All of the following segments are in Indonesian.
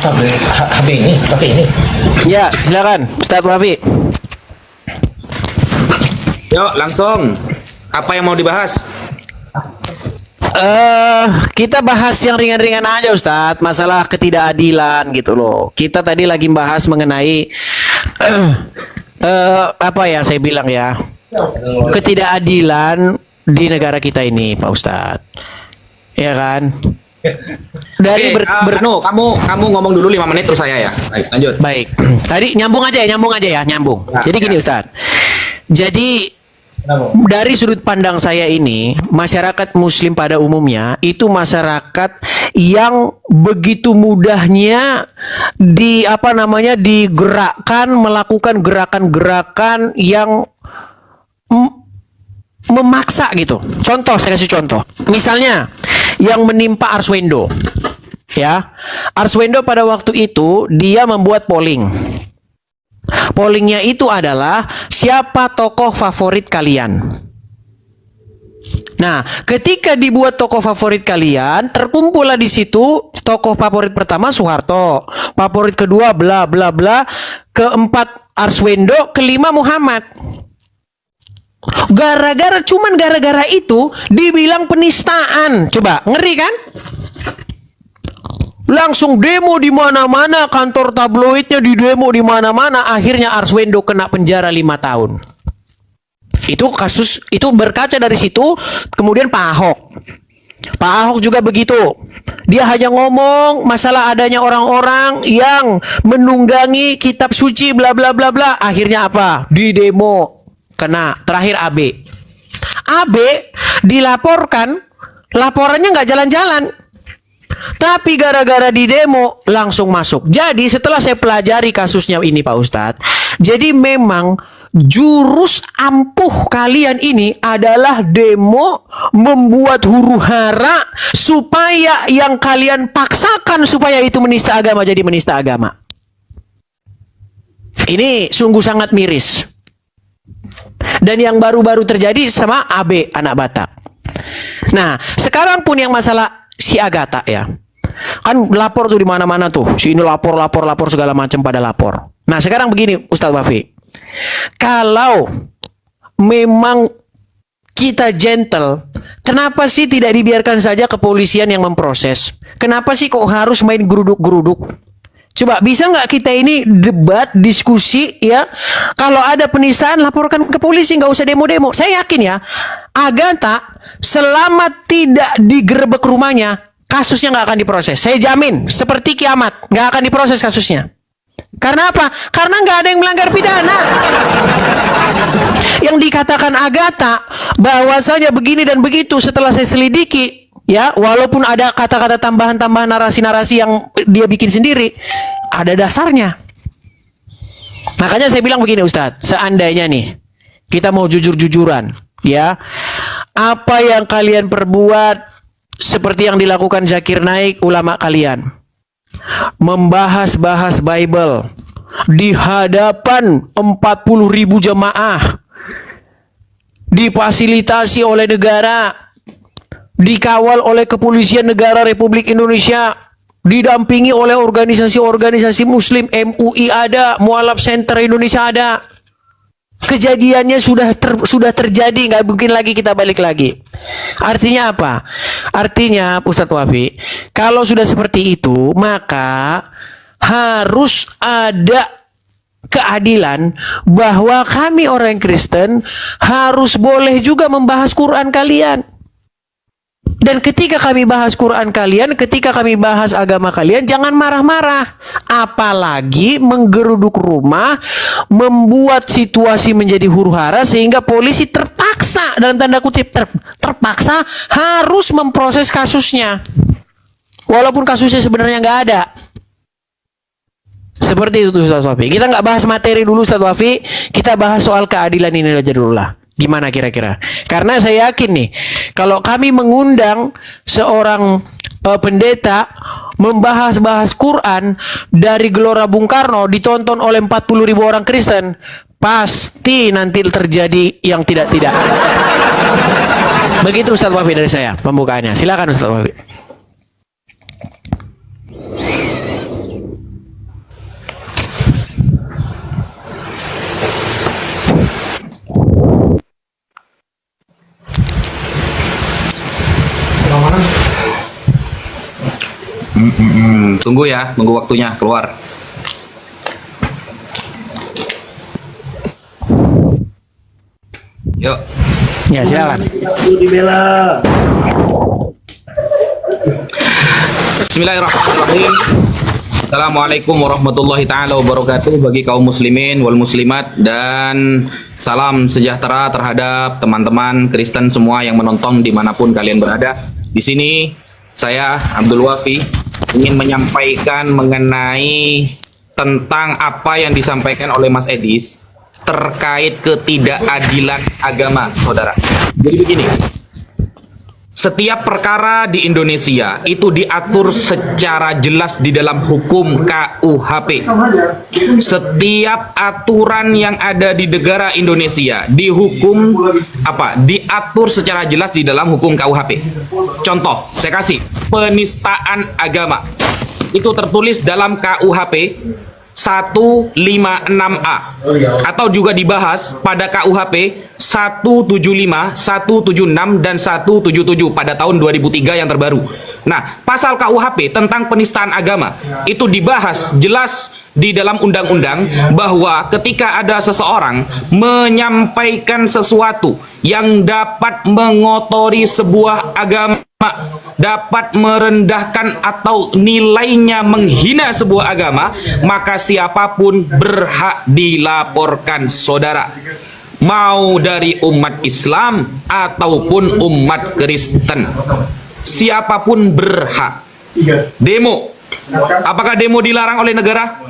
HP ini, pakai ini. Ya, silakan Ustadz Wafi. Yuk, langsung. Apa yang mau dibahas? Kita bahas yang ringan-ringan aja Ustadz, masalah ketidakadilan gitu loh. Kita tadi lagi bahas mengenai apa ya saya bilang ya, ketidakadilan di negara kita ini Pak Ustadz, ya kan? Dari kamu ngomong dulu 5 menit terus saya ya. Baik, lanjut. Baik, tadi nyambung aja ya. Jadi gini Ustadz, jadi dari sudut pandang saya ini, masyarakat muslim pada umumnya itu masyarakat yang begitu mudahnya digerakkan melakukan gerakan-gerakan yang memaksa gitu. Contoh, saya kasih contoh. Misalnya yang menimpa Arswendo. Ya. Arswendo pada waktu itu dia membuat polling. Pollingnya itu adalah siapa tokoh favorit kalian. Nah, ketika dibuat tokoh favorit kalian, terkumpullah di situ tokoh favorit pertama Soeharto, favorit kedua bla bla bla, keempat Arswendo, kelima Muhammad. Cuman gara-gara itu dibilang penistaan. Coba, ngeri kan? Langsung demo di mana-mana, kantor tabloidnya di demo di mana-mana, akhirnya Arswendo kena penjara 5 tahun. Itu kasus, itu berkaca dari situ. Kemudian Pak Ahok juga begitu. Dia hanya ngomong masalah adanya orang-orang yang menunggangi kitab suci bla bla bla bla, akhirnya apa? Di demo kena. Terakhir AB dilaporkan, laporannya nggak jalan-jalan. Tapi gara-gara di demo langsung masuk. Jadi setelah saya pelajari kasusnya ini Pak Ustadz, jadi memang jurus ampuh kalian ini adalah demo, membuat huru hara supaya yang kalian paksakan supaya itu menista agama jadi menista agama. Ini sungguh sangat miris. Dan yang baru-baru terjadi sama AB anak Batak. Nah, sekarang pun yang masalah si Agatha ya, kan lapor tuh di mana-mana tuh, si ini lapor segala macam pada lapor. Nah sekarang begini Ustadz Wafi, kalau memang kita gentle, kenapa sih tidak dibiarkan saja kepolisian yang memproses? Kenapa sih kok harus main geruduk-geruduk? Coba bisa nggak kita ini debat, diskusi ya? Kalau ada penistaan laporkan ke polisi, nggak usah demo-demo. Saya yakin ya, Agatha selama tidak digerebek rumahnya, kasusnya nggak akan diproses. Saya jamin, seperti kiamat, nggak akan diproses kasusnya. Karena apa? Karena nggak ada yang melanggar pidana. Yang dikatakan Agatha bahwasanya begini dan begitu, setelah saya selidiki, ya, walaupun ada kata-kata tambahan-tambahan narasi-narasi yang dia bikin sendiri, ada dasarnya. Makanya saya bilang begini Ustadz, seandainya nih kita mau jujur-jujuran, ya, apa yang kalian perbuat seperti yang dilakukan Zakir Naik, ulama kalian, membahas-bahas Bible di hadapan 40.000 jemaah, difasilitasi oleh negara, dikawal oleh kepolisian negara Republik Indonesia, didampingi oleh organisasi-organisasi muslim, MUI ada, Mualaf Center Indonesia ada. Kejadiannya sudah terjadi, nggak mungkin lagi kita balik lagi. Artinya apa? Artinya Ustadz Wafi, kalau sudah seperti itu, maka harus ada keadilan bahwa kami orang Kristen harus boleh juga membahas Quran kalian. Dan ketika kami bahas Quran kalian, ketika kami bahas agama kalian, jangan marah-marah. Apalagi menggeruduk rumah, membuat situasi menjadi huru-hara sehingga polisi terpaksa, dalam tanda kutip terpaksa harus memproses kasusnya. Walaupun kasusnya sebenarnya nggak ada. Seperti itu Ustaz Wafi. Kita nggak bahas materi dulu Ustaz Wafi, kita bahas soal keadilan ini aja dulu lah. Gimana kira-kira? Karena saya yakin nih, kalau kami mengundang seorang pendeta membahas-bahas Quran dari Gelora Bung Karno ditonton oleh 40.000 orang Kristen, pasti nanti terjadi yang tidak-tidak. Begitu Ustaz Wafi dari saya pembukaannya. Silakan Ustaz Wafi. Tunggu ya, tunggu waktunya keluar. Yuk. Ya, silakan. Bismillahirrahmanirrahim. Assalamualaikum warahmatullahi taala wabarakatuh bagi kaum muslimin wal muslimat, dan salam sejahtera terhadap teman-teman Kristen semua yang menonton dimanapun kalian berada. Di sini saya Abdul Wafi ingin menyampaikan mengenai tentang apa yang disampaikan oleh Mas Edis terkait ketidakadilan agama, saudara. Jadi begini, setiap perkara di Indonesia itu diatur secara jelas di dalam hukum KUHP. Setiap aturan yang ada di negara Indonesia dihukum diatur secara jelas di dalam hukum KUHP. Contoh, saya kasih, penistaan agama. Itu tertulis dalam KUHP 156A, atau juga dibahas pada KUHP 175, 176, dan 177 pada tahun 2003 yang terbaru. Nah, pasal KUHP tentang penistaan agama itu dibahas jelas di dalam undang-undang bahwa ketika ada seseorang menyampaikan sesuatu yang dapat mengotori sebuah agama, dapat merendahkan atau nilainya menghina sebuah agama, maka siapapun berhak dilaporkan, saudara. Mau dari umat Islam ataupun umat Kristen, siapapun berhak. Demo, apakah demo dilarang oleh negara?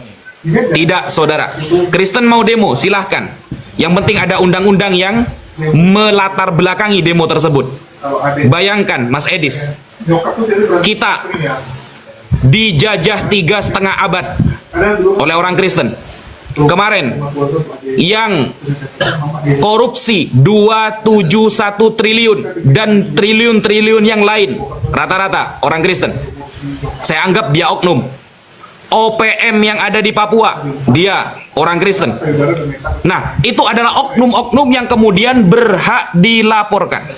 Tidak, saudara. Kristen mau demo, silahkan. Yang penting ada undang-undang yang melatar belakangi demo tersebut. Bayangkan, Mas Edis, kita dijajah 3,5 abad oleh orang Kristen. Kemarin yang korupsi 271 triliun dan triliun-triliun yang lain, rata-rata orang Kristen. Saya anggap dia oknum. OPM yang ada di Papua, dia orang Kristen. Nah, itu adalah oknum-oknum yang kemudian berhak dilaporkan.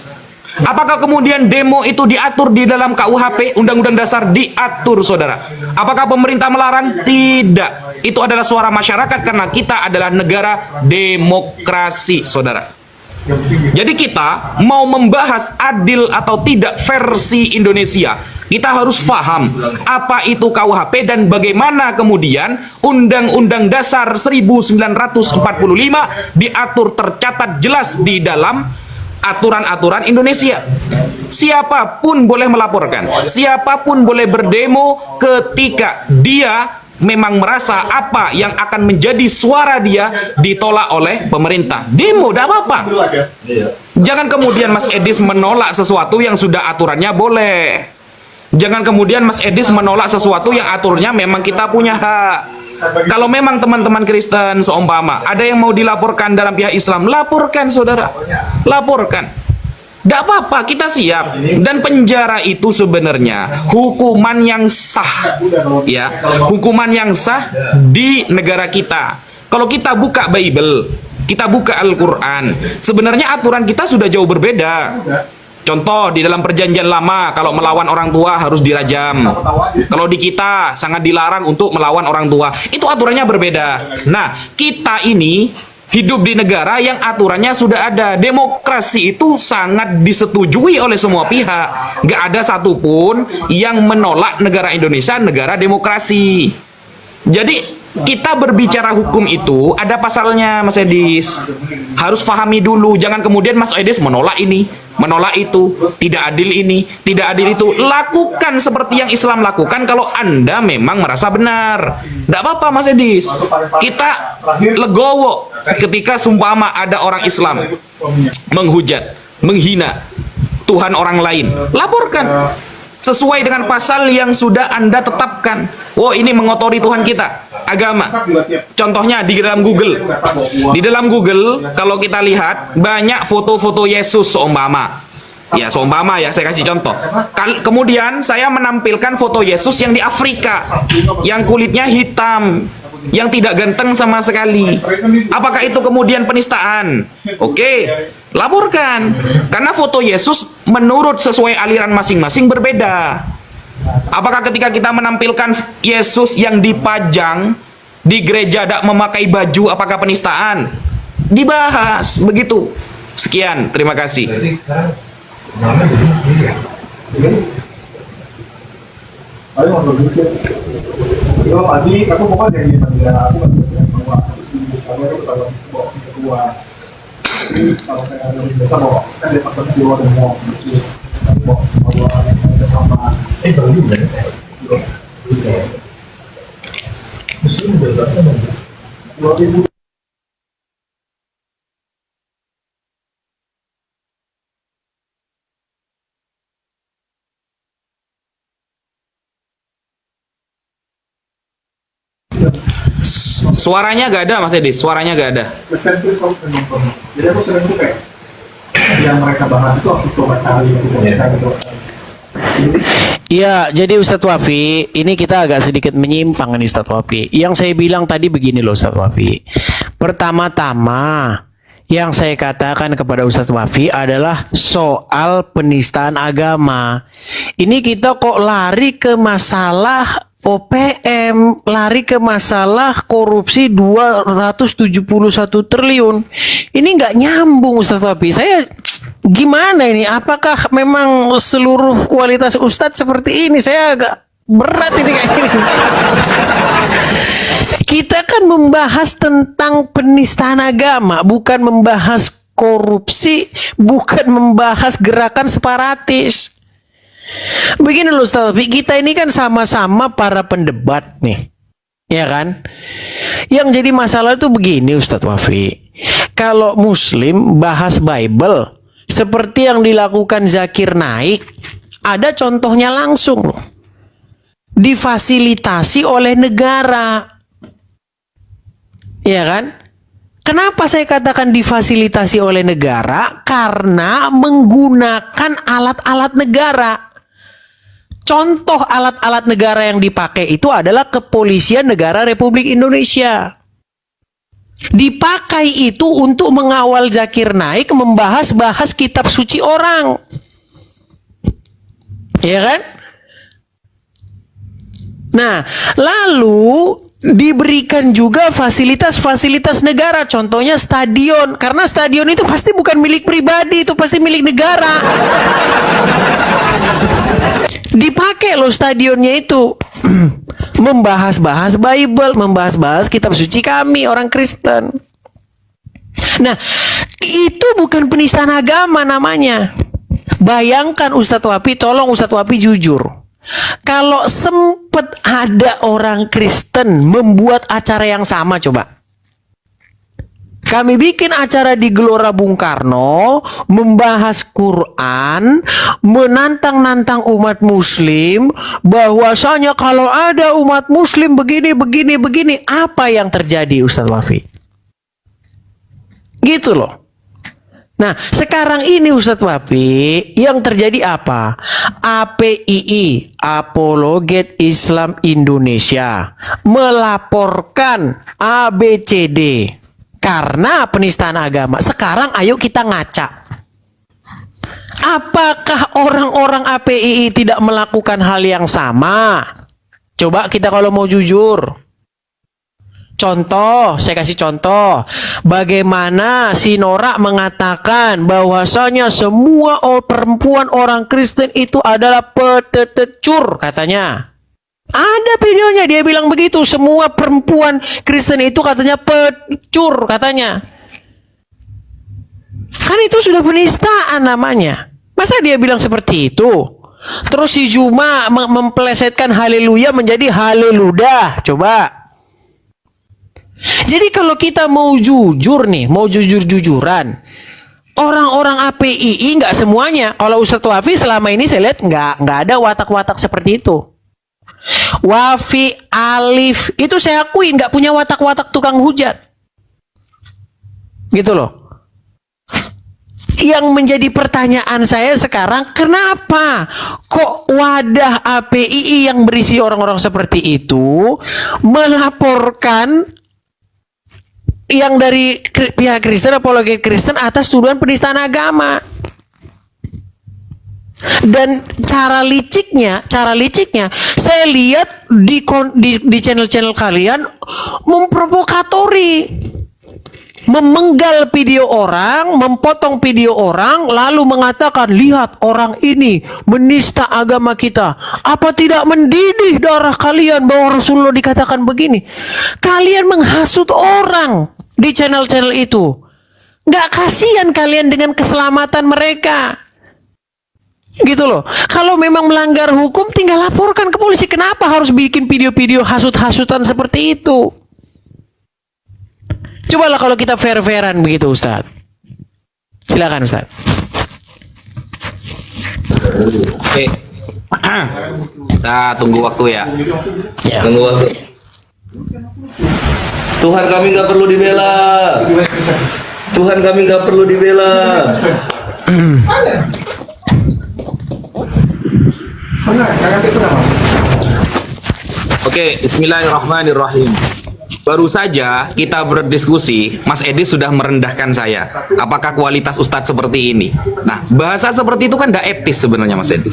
Apakah kemudian demo itu diatur di dalam KUHP, Undang-Undang Dasar diatur, saudara? Apakah pemerintah melarang? Tidak. Itu adalah suara masyarakat karena kita adalah negara demokrasi, saudara. Jadi kita mau membahas adil atau tidak versi Indonesia, kita harus paham apa itu KUHP dan bagaimana kemudian Undang-Undang Dasar 1945 diatur tercatat jelas di dalam aturan-aturan Indonesia. Siapapun boleh melaporkan, siapapun boleh berdemo ketika dia memang merasa apa yang akan menjadi suara dia ditolak oleh pemerintah. Demo, tidak apa-apa. Jangan kemudian Mas Edis menolak sesuatu yang sudah aturannya boleh. Jangan kemudian Mas Edis menolak sesuatu yang aturnya memang kita punya hak. Kalau memang teman-teman Kristen seumpama ada yang mau dilaporkan dalam pihak Islam, laporkan, saudara. Laporkan. Tidak apa-apa, kita siap. Dan penjara itu sebenarnya hukuman yang sah, ya, hukuman yang sah di negara kita. Kalau kita buka Bible, kita buka Al-Quran, sebenarnya aturan kita sudah jauh berbeda. Contoh, di dalam perjanjian lama, kalau melawan orang tua harus dirajam. Kalau di kita, sangat dilarang untuk melawan orang tua. Itu aturannya berbeda. Nah, kita ini hidup di negara yang aturannya sudah ada. Demokrasi itu sangat disetujui oleh semua pihak. Gak ada satupun yang menolak negara Indonesia negara demokrasi. Jadi kita berbicara hukum itu ada pasalnya, Mas Edis. Harus pahami dulu. Jangan kemudian Mas Edis menolak ini, menolak itu, tidak adil ini, tidak adil itu. Lakukan seperti yang Islam lakukan kalau Anda memang merasa benar. Tidak apa-apa, Mas Edis. Kita legowo ketika sumpama ada orang Islam menghujat, menghina Tuhan orang lain. Laporkan sesuai dengan pasal yang sudah Anda tetapkan. Oh, ini mengotori Tuhan kita, agama. Contohnya di dalam Google. Di dalam Google, kalau kita lihat banyak foto-foto Yesus seumpama. Ya, seumpama ya, saya kasih contoh. Kemudian saya menampilkan foto Yesus yang di Afrika, yang kulitnya hitam, yang tidak ganteng sama sekali. Apakah itu kemudian penistaan? Oke, laporkan. Karena foto Yesus menurut sesuai aliran masing-masing berbeda. Apakah ketika kita menampilkan Yesus yang dipajang di gereja tidak memakai baju, apakah penistaan? Dibahas begitu. Sekian, terima kasih. Berarti sekarang namanya jadi sendiri ya? Ayo mau berpikir. Kalau pagi aku pokoknya dari pagi aku kan bahwa kalau itu kalau bawa kedua. Jadi kalau saya ada biasa bawa kan dia pakai keluar dan mau bawa sama. Baru juga ya? Muslim udah berapa tahun? 2000. Suaranya gak ada Mas Edi, suaranya gak ada. Sentris kalau nonton. Jadi aku sering tuh kayak yang mereka bahas itu aku coba cari gitu. Iya, jadi Ustadz Wafi, ini kita agak sedikit menyimpang nih Ustadz Wafi. Yang saya bilang tadi begini loh Ustadz Wafi. Pertama-tama, yang saya katakan kepada Ustadz Wafi adalah soal penistaan agama. Ini kita kok lari ke masalah OPM, lari ke masalah korupsi 271 triliun. Ini nggak nyambung Ustadz Wafi. Saya gimana ini? Apakah memang seluruh kualitas Ustadz seperti ini? Saya agak berat ini kayak gini. Kita kan membahas tentang penistaan agama, bukan membahas korupsi, bukan membahas gerakan separatis. Begini loh Ustaz, kita ini kan sama-sama para pendebat nih, ya kan? Yang jadi masalah itu begini Ustadz Wafi, kalau Muslim bahas Bible seperti yang dilakukan Zakir Naik, ada contohnya langsung loh, difasilitasi oleh negara, ya kan? Kenapa saya katakan difasilitasi oleh negara? Karena menggunakan alat-alat negara. Contoh alat-alat negara yang dipakai itu adalah Kepolisian Negara Republik Indonesia. Dipakai itu untuk mengawal Zakir Naik membahas-bahas kitab suci orang. Ya kan? Nah, lalu diberikan juga fasilitas-fasilitas negara. Contohnya stadion. Karena stadion itu pasti bukan milik pribadi, itu pasti milik negara. Dipakai loh stadionnya itu membahas-bahas Bible, membahas-bahas kitab suci kami orang Kristen. Nah, itu bukan penistaan agama namanya. Bayangkan Ustadz Wafi, tolong Ustadz Wafi jujur. Kalau sempat ada orang Kristen membuat acara yang sama, coba. Kami bikin acara di Gelora Bung Karno, membahas Quran, menantang-nantang umat Muslim, bahwasanya kalau ada umat Muslim begini, apa yang terjadi Ustadz Wafi? Gitu loh. Nah, sekarang ini Ustadz Wafi, yang terjadi apa? APII, Apologet Islam Indonesia, melaporkan ABCD karena penistaan agama. Sekarang ayo kita ngaca. Apakah orang-orang APII tidak melakukan hal yang sama? Coba kita kalau mau jujur. Contoh, saya kasih contoh. Bagaimana si Nora mengatakan bahwasanya semua perempuan orang Kristen itu adalah petetecur katanya. Ada videonya, dia bilang begitu. Semua perempuan Kristen itu katanya pecur katanya. Kan itu sudah penistaan namanya. Masa dia bilang seperti itu? Terus si Juma mempelesetkan haleluya menjadi haleludah. Coba. Jadi kalau kita mau jujur nih, mau jujur-jujuran, orang-orang APII nggak semuanya. Kalau Ustadz Wafi selama ini saya lihat nggak ada watak-watak seperti itu. Wafi, Alif, itu saya akui nggak punya watak-watak tukang hujat. Gitu loh. Yang menjadi pertanyaan saya sekarang, kenapa kok wadah APII yang berisi orang-orang seperti itu melaporkan yang dari pihak Kristen, apologet Kristen atas tuduhan penistaan agama? Dan cara liciknya, saya lihat di channel-channel kalian memprovokatori, memenggal video orang, memotong video orang, lalu mengatakan, lihat orang ini menista agama kita. Apa tidak mendidih darah kalian bahwa Rasulullah dikatakan begini? Kalian menghasut orang di channel-channel itu. Nggak kasihan kalian dengan keselamatan mereka. Gitu loh. Kalau memang melanggar hukum, tinggal laporkan ke polisi. Kenapa harus bikin video-video hasut-hasutan seperti itu? Cobalah kalau kita fair-fairan begitu, Ustadz. Silakan, Ustadz. Oke. Kita tunggu waktu ya. Ya. Tunggu waktu. Tuhan kami nggak perlu dibela. Tuhan kami nggak perlu dibela. Oke, bismillahirrahmanirrahim. Baru saja kita berdiskusi, Mas Edi sudah merendahkan saya. Apakah kualitas Ustadz seperti ini? Nah, bahasa seperti itu kan tidak etis sebenarnya, Mas Edi.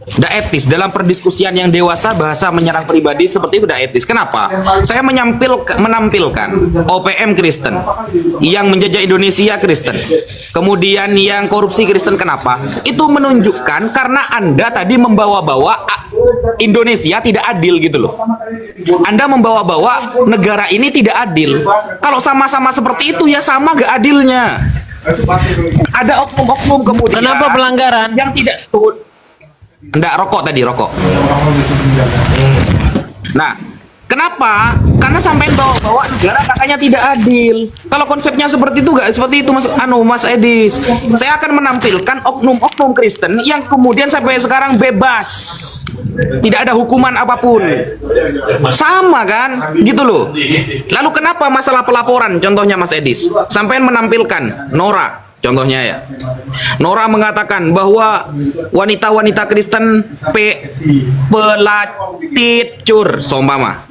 Tidak etis. Dalam perdiskusian yang dewasa, bahasa menyerang pribadi seperti itu tidak etis. Kenapa? Saya menampilkan OPM Kristen, yang menjajah Indonesia Kristen, kemudian yang korupsi Kristen. Kenapa? Itu menunjukkan karena Anda tadi membawa-bawa Indonesia tidak adil gitu loh. Anda membawa-bawa negara ini tidak adil. Kalau sama-sama seperti itu ya sama gak adilnya. Ada oknum-oknum kemudian. Kenapa pelanggaran? Yang tidak enggak, rokok tadi, rokok. Nah, kenapa? Karena sampai bawa negara katanya tidak adil. Kalau konsepnya seperti itu, enggak seperti itu, Mas Edis. Saya akan menampilkan oknum-oknum Kristen yang kemudian sampai sekarang bebas. Tidak ada hukuman apapun. Sama kan? Gitu loh. Lalu kenapa masalah pelaporan, contohnya Mas Edis? Sampai menampilkan Nora. Contohnya ya, Nora mengatakan bahwa wanita-wanita Kristen pelacur, seumpama.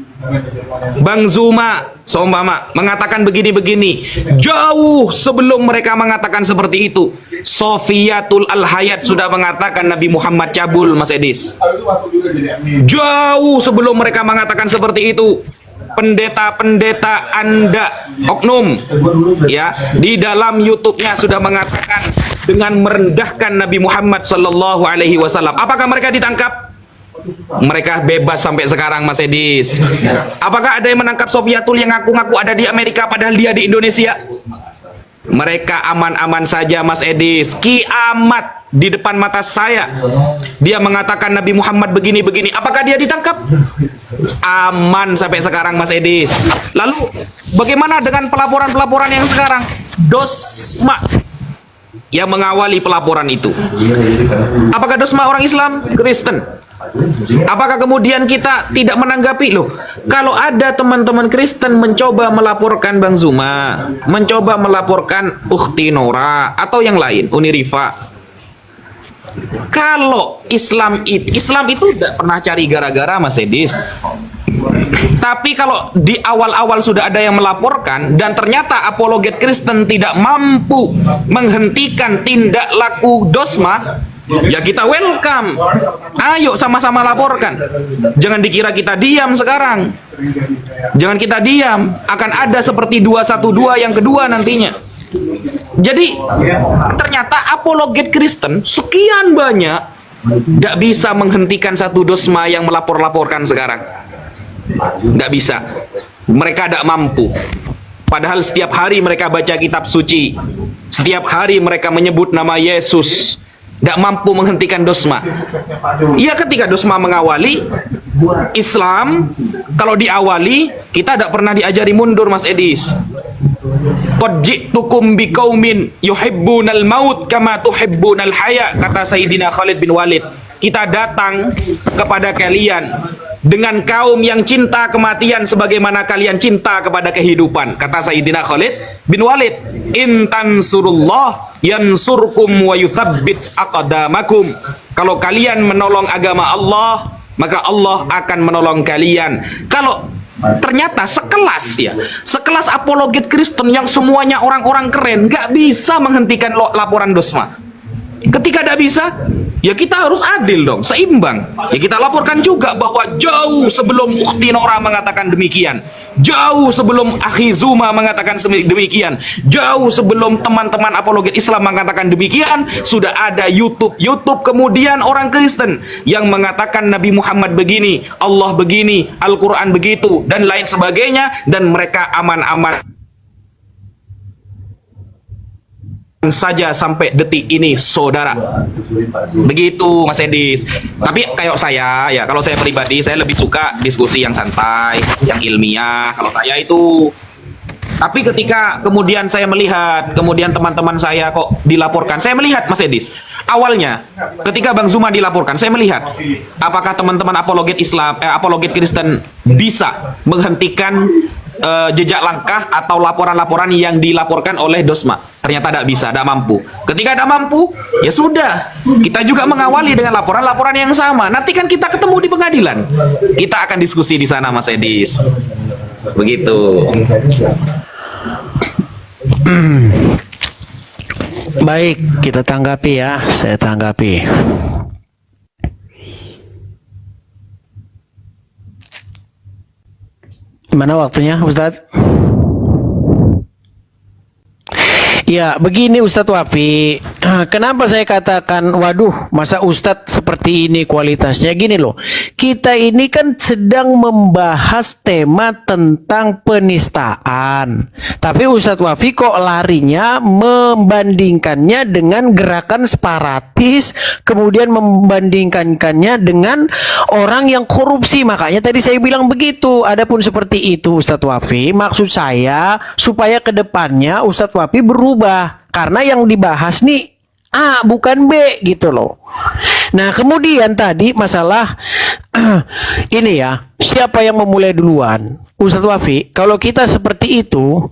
Bang Zuma, seumpama, mengatakan begini-begini. Jauh sebelum mereka mengatakan seperti itu, Sofiatul Al-Hayat sudah mengatakan Nabi Muhammad cabul, Mas Edis. Jauh sebelum mereka mengatakan seperti itu, pendeta-pendeta Anda oknum ya di dalam YouTube-nya sudah mengatakan dengan merendahkan Nabi Muhammad sallallahu alaihi wasallam. Apakah mereka ditangkap? Mereka bebas sampai sekarang, Mas Edis. Apakah ada yang menangkap Sofiatul yang ngaku-ngaku ada di Amerika padahal dia di Indonesia? Mereka aman-aman saja, Mas Edis. Kiamat di depan mata saya. Dia mengatakan Nabi Muhammad begini-begini. Apakah dia ditangkap? Aman sampai sekarang, Mas Edis. Lalu bagaimana dengan pelaporan-pelaporan yang sekarang? Dosma yang mengawali pelaporan itu. Apakah Dosma orang Islam? Kristen? Apakah kemudian kita tidak menanggapi? Loh, kalau ada teman-teman Kristen mencoba melaporkan Bang Zuma, mencoba melaporkan Ukhti Nora atau yang lain, Unirifa, kalau Islam itu tidak pernah cari gara-gara, Mas Edis. Tapi kalau di awal-awal sudah ada yang melaporkan dan ternyata apologet Kristen tidak mampu menghentikan tindak laku Dosma, ya kita welcome. Ayo sama-sama laporkan. Jangan dikira kita diam sekarang. Jangan kita diam. Akan ada seperti 212 yang kedua nantinya. Jadi ternyata apologet Kristen sekian banyak tidak bisa menghentikan satu Dosma yang melapor-laporkan sekarang. Tidak bisa. Mereka tidak mampu. Padahal setiap hari mereka baca kitab suci. Setiap hari mereka menyebut nama Yesus. Tidak mampu menghentikan Dosma. Ya, ketika Dosma mengawali Islam, kalau diawali kita tidak pernah diajari mundur, Mas Edis. Qad ji'tukum biqaumin yuhibbunal maut kama tuhibbunal haya, kata Sayyidina Khalid bin Walid. Kita datang kepada kalian dengan kaum yang cinta kematian sebagaimana kalian cinta kepada kehidupan, kata Sayyidina Khalid bin Walid. In tansurullah yansurkum wa yuthabbit aqdamakum. Kalau kalian menolong agama Allah, maka Allah akan menolong kalian. Kalau ternyata sekelas apologet Kristen yang semuanya orang-orang keren nggak bisa menghentikan laporan Dosma. Ketika tidak bisa, ya kita harus adil dong, seimbang. Ya kita laporkan juga bahwa jauh sebelum Ukhti Nora mengatakan demikian, jauh sebelum Akhi Zuma mengatakan demikian, jauh sebelum teman-teman apologet Islam mengatakan demikian, sudah ada YouTube kemudian orang Kristen yang mengatakan Nabi Muhammad begini, Allah begini, Al-Quran begitu, dan lain sebagainya, dan mereka aman-aman saja sampai detik ini, saudara. Begitu Mas Edis. Tapi kayak saya, ya kalau saya pribadi, saya lebih suka diskusi yang santai, yang ilmiah. Kalau saya itu, tapi ketika kemudian saya melihat, kemudian teman-teman saya kok dilaporkan, saya melihat Mas Edis, awalnya ketika Bang Zuma dilaporkan, saya melihat apakah teman-teman apologet Islam, apologet Kristen bisa menghentikan jejak langkah atau laporan-laporan yang dilaporkan oleh Dosma. Ternyata tidak bisa, tidak mampu. Ketika tidak mampu, ya sudah, kita juga mengawali dengan laporan-laporan yang sama. Nanti kan kita ketemu di pengadilan, kita akan diskusi di sana Mas Edis. Begitu. Baik, kita tanggapi ya. Saya tanggapi. Mana waktunya, Ustadz? Ya, begini Ustadz Wafi. Kenapa saya katakan, waduh, masa Ustadz seperti ini kualitasnya? Gini loh, kita ini kan sedang membahas tema tentang penistaan. Tapi Ustadz Wafi kok larinya membandingkannya dengan gerakan separatis, kemudian membandingkannya dengan orang yang korupsi. Makanya tadi saya bilang begitu. Adapun seperti itu Ustadz Wafi, maksud saya supaya kedepannya Ustadz Wafi berubah. Karena yang dibahas nih A bukan B gitu loh. Nah kemudian tadi masalah ini ya, siapa yang memulai duluan? Ustadz Wafi, kalau kita seperti itu,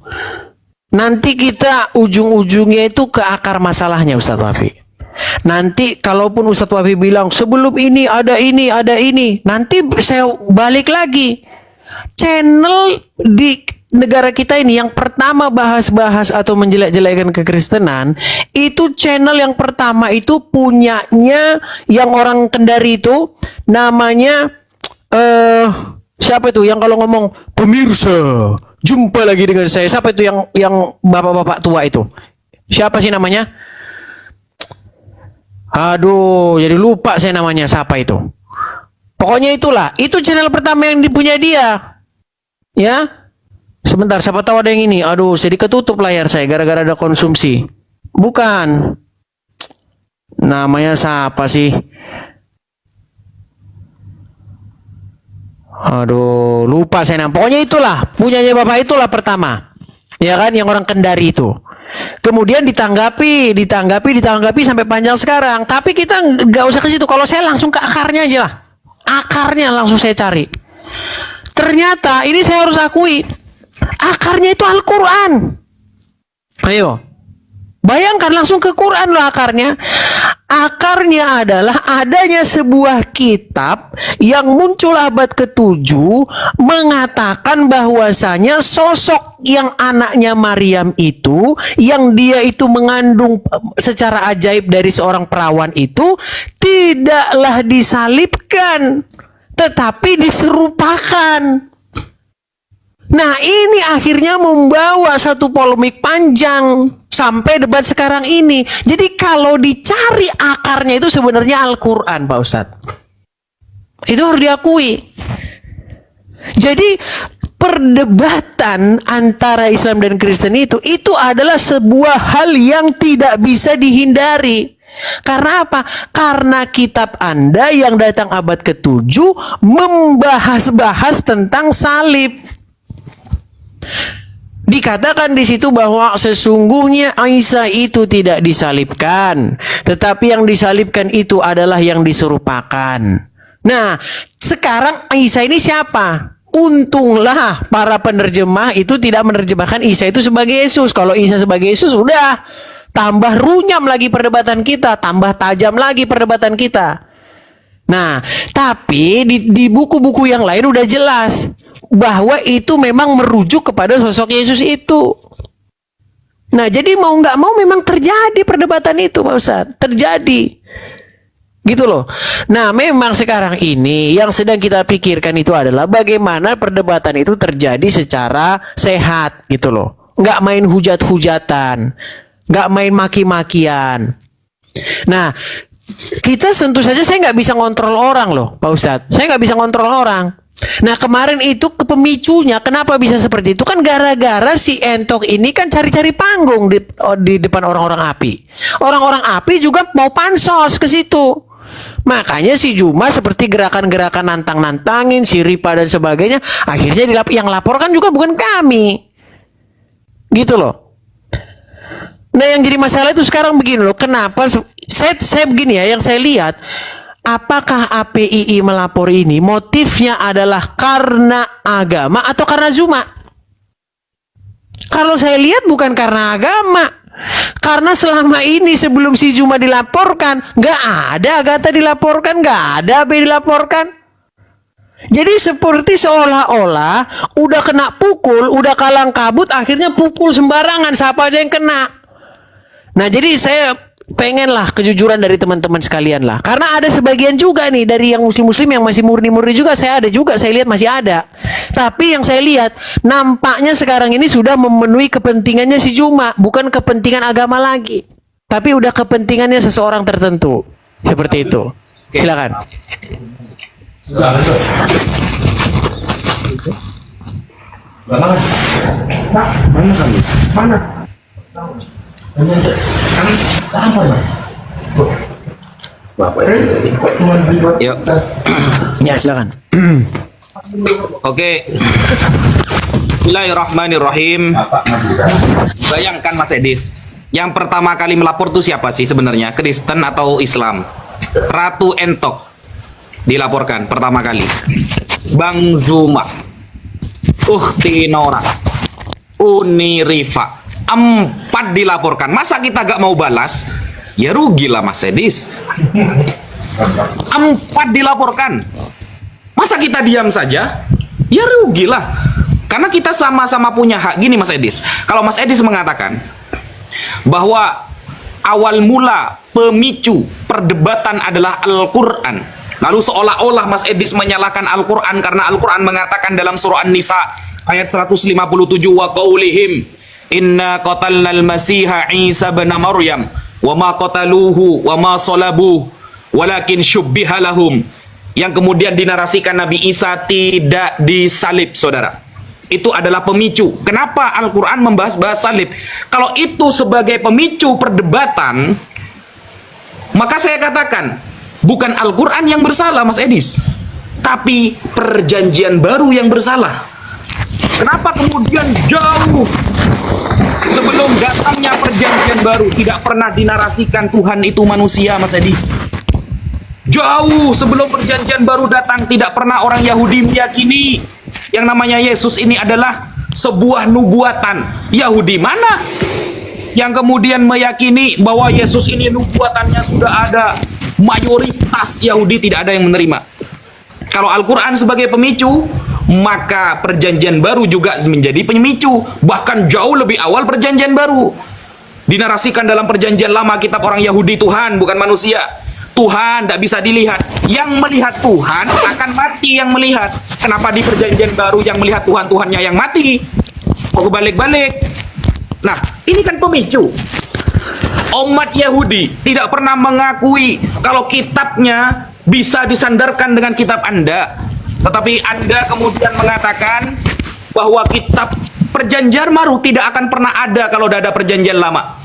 nanti kita ujung-ujungnya itu ke akar masalahnya Ustadz Wafi. Nanti kalaupun Ustadz Wafi bilang sebelum ini, ada ini, nanti saya balik lagi. Channel di negara kita ini yang pertama bahas-bahas atau menjelek-jelekan kekristenan, itu channel yang pertama itu punyanya yang orang Kendari itu namanya siapa itu yang kalau ngomong pemirsa jumpa lagi dengan saya, siapa itu yang bapak-bapak tua itu, siapa sih namanya? Aduh, jadi lupa saya namanya, siapa itu. Pokoknya itulah, itu channel pertama yang dipunya dia. Ya. Sebentar, siapa tahu ada yang ini. Aduh, jadi ketutup layar saya gara-gara ada konsumsi. Bukan. Namanya siapa sih? Aduh, lupa saya nama. Pokoknya itulah, punyanya bapak itulah pertama. Ya kan, yang orang Kendari itu. Kemudian ditanggapi sampai panjang sekarang. Tapi kita nggak usah ke situ. Kalau saya langsung ke akarnya aja lah. Akarnya langsung saya cari. Ternyata ini saya harus akui, akarnya itu Al-Quran. Ayo, bayangkan langsung ke Quran loh akarnya. Akarnya adalah adanya sebuah kitab yang muncul abad ke-7 mengatakan bahwasanya sosok yang anaknya Maryam itu, yang dia itu mengandung secara ajaib dari seorang perawan itu, tidaklah disalibkan, tetapi diserupakan. Nah ini akhirnya membawa satu polemik panjang sampai debat sekarang ini. Jadi kalau dicari akarnya itu sebenarnya Al-Quran Pak Ustadz. Itu harus diakui. Jadi perdebatan antara Islam dan Kristen itu adalah sebuah hal yang tidak bisa dihindari. Karena apa? Karena kitab Anda yang datang abad ke-7 membahas-bahas tentang salib. Dikatakan di situ bahwa sesungguhnya Isa itu tidak disalibkan, tetapi yang disalibkan itu adalah yang diserupakan. Nah, sekarang Isa ini siapa? Untunglah para penerjemah itu tidak menerjemahkan Isa itu sebagai Yesus. Kalau Isa sebagai Yesus sudah tambah runyam lagi perdebatan kita, tambah tajam lagi perdebatan kita. Nah, tapi di buku-buku yang lain udah jelas bahwa itu memang merujuk kepada sosok Yesus itu. Nah, jadi mau nggak mau memang terjadi perdebatan itu, Pak Ustadz. Terjadi. Gitu loh. Nah, memang sekarang ini yang sedang kita pikirkan itu adalah bagaimana perdebatan itu terjadi secara sehat gitu loh. Nggak main hujat-hujatan, nggak main maki-makian. Nah, kita tentu saja saya nggak bisa ngontrol orang loh, Pak Ustadz. Saya nggak bisa ngontrol orang. Nah, kemarin itu pemicunya kenapa bisa seperti itu kan gara-gara si Entok ini kan cari-cari panggung di depan orang-orang API. Orang-orang API juga mau pansos ke situ. Makanya si Juma seperti gerakan-gerakan nantang-nantangin, si Ripa dan sebagainya, akhirnya yang laporkan juga bukan kami. Gitu loh. Nah, yang jadi masalah itu sekarang begini loh, kenapa saya begini ya, yang saya lihat, apakah APII melapor ini motifnya adalah karena agama atau karena Zuma? Kalau saya lihat bukan karena agama. Karena selama ini sebelum si Juma dilaporkan, nggak ada Agatha dilaporkan, nggak ada AB dilaporkan. Jadi seperti seolah-olah udah kena pukul, udah kalang kabut, akhirnya pukul sembarangan, siapa aja yang kena. Nah, jadi saya pengenlah kejujuran dari teman-teman sekalian lah. Karena ada sebagian juga nih dari yang muslim-muslim yang masih murni-murni juga, saya lihat masih ada. Tapi yang saya lihat nampaknya sekarang ini sudah memenuhi kepentingannya si Juma, bukan kepentingan agama lagi. Tapi udah kepentingannya seseorang tertentu. Seperti itu. Silakan. Mana? Yuk. Ya, silakan. Oke. Bismillahirrahmanirrahim. Bayangkan Mas Edis, yang pertama kali melapor tuh siapa sih sebenarnya? Kristen atau Islam? Ratu Entok dilaporkan pertama kali. Bang Zuma, Ukhti Nora, Uni Rifa, 4 dilaporkan. Masa kita gak mau balas? Ya rugilah Mas Edis. 4 dilaporkan. Masa kita diam saja? Ya rugilah. Karena kita sama-sama punya hak. Gini Mas Edis, kalau Mas Edis mengatakan bahwa awal mula pemicu perdebatan adalah Al-Quran, lalu seolah-olah Mas Edis menyalahkan Al-Quran karena Al-Quran mengatakan dalam surah An-Nisa ayat 157, wa qaulihim inna qatalnal masiha Isa bin Maryam wa ma qataluhu wa ma salabuhu walakin syubbiha lahum, yang kemudian dinarasikan Nabi Isa tidak disalib, saudara. Itu adalah pemicu. Kenapa Al-Quran membahas salib? Kalau itu sebagai pemicu perdebatan, maka saya katakan bukan Al-Quran yang bersalah Mas Edis, tapi perjanjian baru yang bersalah. Kenapa kemudian jauh sebelum datangnya perjanjian baru tidak pernah dinarasikan Tuhan itu manusia, Mas Edis? Jauh sebelum perjanjian baru datang tidak pernah orang Yahudi meyakini yang namanya Yesus ini adalah sebuah nubuatan. Yahudi mana yang kemudian meyakini bahwa Yesus ini nubuatannya sudah ada? Mayoritas Yahudi tidak ada yang menerima. Kalau Al-Quran sebagai pemicu, maka perjanjian baru juga menjadi pemicu. Bahkan jauh lebih awal perjanjian baru dinarasikan dalam perjanjian lama, kitab orang Yahudi Tuhan bukan manusia. Tuhan tidak bisa dilihat. Yang melihat Tuhan akan mati yang melihat. Kenapa di perjanjian baru yang melihat Tuhan-Tuhannya yang mati? Kok kebalik-balik? Nah, ini kan pemicu. Umat Yahudi tidak pernah mengakui kalau kitabnya bisa disandarkan dengan kitab Anda. Tetapi Anda kemudian mengatakan bahwa kitab perjanjian baru tidak akan pernah ada kalau sudah ada perjanjian lama.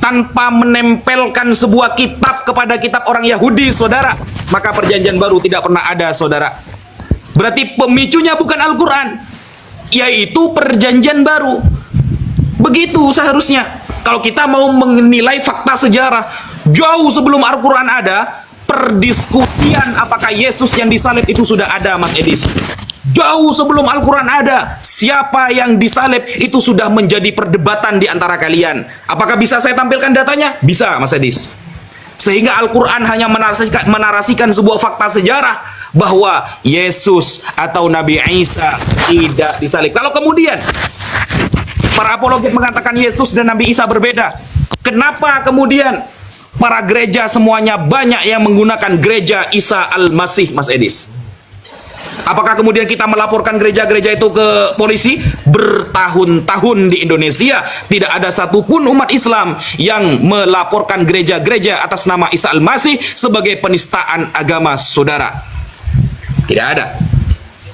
Tanpa menempelkan sebuah kitab kepada kitab orang Yahudi, saudara, maka perjanjian baru tidak pernah ada, saudara. Berarti pemicunya bukan Al-Quran, yaitu perjanjian baru. Begitu seharusnya. Kalau kita mau menilai fakta sejarah, jauh sebelum Al-Quran ada, perdiskusian apakah Yesus yang disalib itu sudah ada, Mas Edis. Jauh sebelum Al-Quran ada, siapa yang disalib itu sudah menjadi perdebatan di antara kalian. Apakah bisa saya tampilkan datanya? Bisa, Mas Edis. Sehingga Al-Quran hanya menarasikan sebuah fakta sejarah bahwa Yesus atau Nabi Isa tidak disalib. Kalau kemudian para apologet mengatakan Yesus dan Nabi Isa berbeda, kenapa kemudian para gereja semuanya banyak yang menggunakan gereja Isa Al-Masih, Mas Edis. Apakah kemudian kita melaporkan gereja-gereja itu ke polisi? Bertahun-tahun di Indonesia tidak ada satupun umat Islam yang melaporkan gereja-gereja atas nama Isa Al-Masih sebagai penistaan agama, saudara. Tidak ada.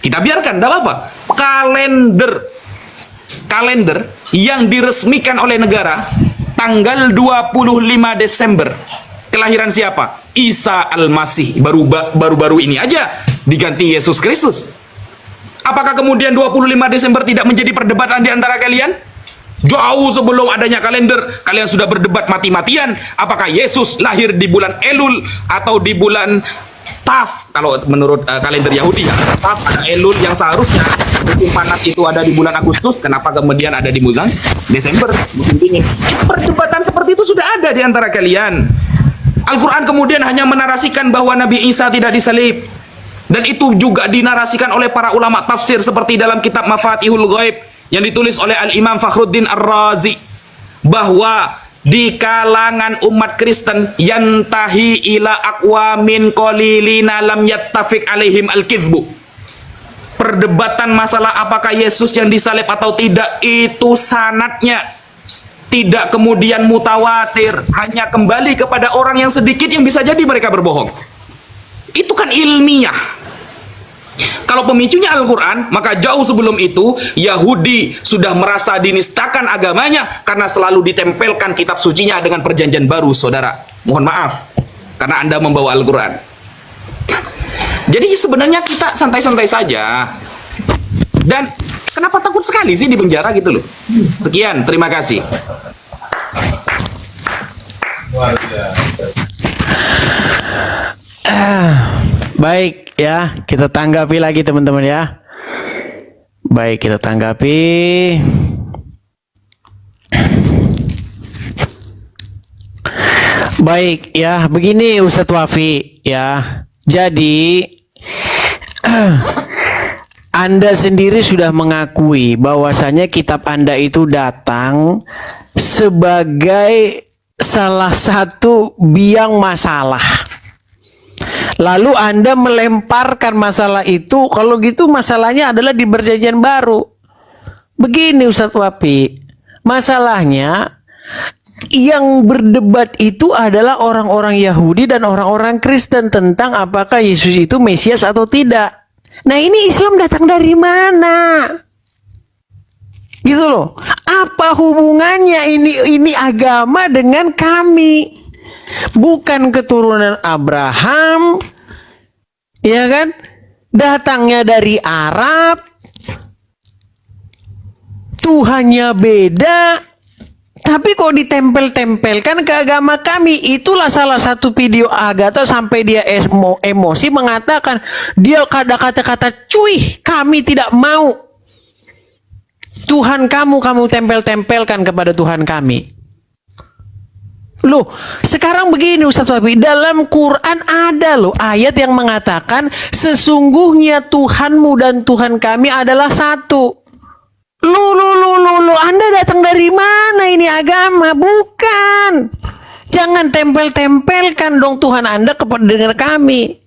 Kita biarkan, tidak apa-apa. Kalender yang diresmikan oleh negara tanggal 25 Desember. Kelahiran siapa? Isa Al-Masih. Baru-baru ini aja diganti Yesus Kristus. Apakah kemudian 25 Desember tidak menjadi perdebatan di antara kalian? Jauh sebelum adanya kalender, kalian sudah berdebat mati-matian. Apakah Yesus lahir di bulan Elul atau di bulan Taf? Kalau menurut kalender Yahudi ya, Taf ada Elul yang seharusnya musim panas itu ada di bulan Agustus. Kenapa kemudian ada di bulan Desember, musim dingin? Perdebatan seperti itu sudah ada di antara kalian. Al-Quran kemudian hanya menarasikan bahwa Nabi Isa tidak disalib. Dan itu juga dinarasikan oleh para ulama tafsir seperti dalam kitab Mafatihul Ghaib yang ditulis oleh Al-Imam Fakhruddin Ar-Razi, bahwa di kalangan umat Kristen yantahi ila aqwamin qalilina lam yattafiq alaihim al-kidhbu. Perdebatan masalah apakah Yesus yang disalib atau tidak itu sanadnya tidak kemudian mutawatir, hanya kembali kepada orang yang sedikit yang bisa jadi mereka berbohong. Itu kan ilmiah. Kalau pemicunya Al-Quran, maka jauh sebelum itu Yahudi sudah merasa dinistakan agamanya karena selalu ditempelkan kitab sucinya dengan perjanjian baru, saudara. Mohon maaf, karena Anda membawa Al-Quran. Jadi sebenarnya kita santai-santai saja. Dan kenapa takut sekali sih di penjara gitu loh. Sekian, terima kasih. Baik ya, kita tanggapi lagi teman-teman ya. Baik, kita tanggapi. Baik ya, begini Ustadz Wafi ya. Jadi Anda sendiri sudah mengakui bahwasanya kitab Anda itu datang sebagai salah satu biang masalah. Lalu Anda melemparkan masalah itu, kalau gitu masalahnya adalah di perjanjian baru. Begini Ustadz Wapi, masalahnya yang berdebat itu adalah orang-orang Yahudi dan orang-orang Kristen tentang apakah Yesus itu Mesias atau tidak. Nah ini Islam datang dari mana? Gitu loh. Apa hubungannya ini agama dengan kami? Bukan keturunan Abraham, ya kan? Datangnya dari Arab, Tuhannya beda, tapi kok ditempel-tempelkan ke agama kami. Itulah salah satu video Agatha sampai dia emosi mengatakan, dia kata-kata cuy, kami tidak mau Tuhan kamu tempel-tempelkan kepada Tuhan kami. Loh, sekarang begini Ustadz Wabi, dalam Quran ada loh ayat yang mengatakan sesungguhnya Tuhanmu dan Tuhan kami adalah satu. Loh, Anda datang dari mana ini agama? Bukan. Jangan tempel-tempelkan dong Tuhan Anda kepada dengan kami.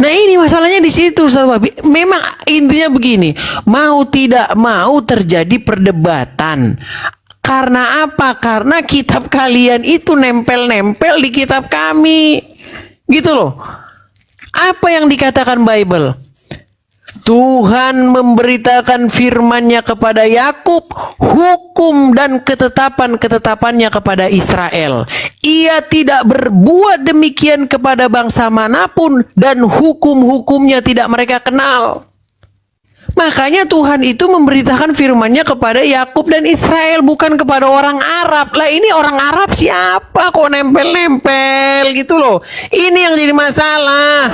Nah ini masalahnya di situ Ustadz Wabi. Memang intinya begini, mau tidak mau terjadi perdebatan. Karena apa? Karena kitab kalian itu nempel-nempel di kitab kami. Gitu loh. Apa yang dikatakan Bible? Tuhan memberitakan firman-Nya kepada Yakub, hukum dan ketetapan-ketetapannya kepada Israel. Ia tidak berbuat demikian kepada bangsa manapun dan hukum-hukumnya tidak mereka kenal. Makanya Tuhan itu memberitakan firman-Nya kepada Yakub dan Israel, bukan kepada orang Arab. Lah ini orang Arab siapa kok nempel-nempel gitu loh. Ini yang jadi masalah.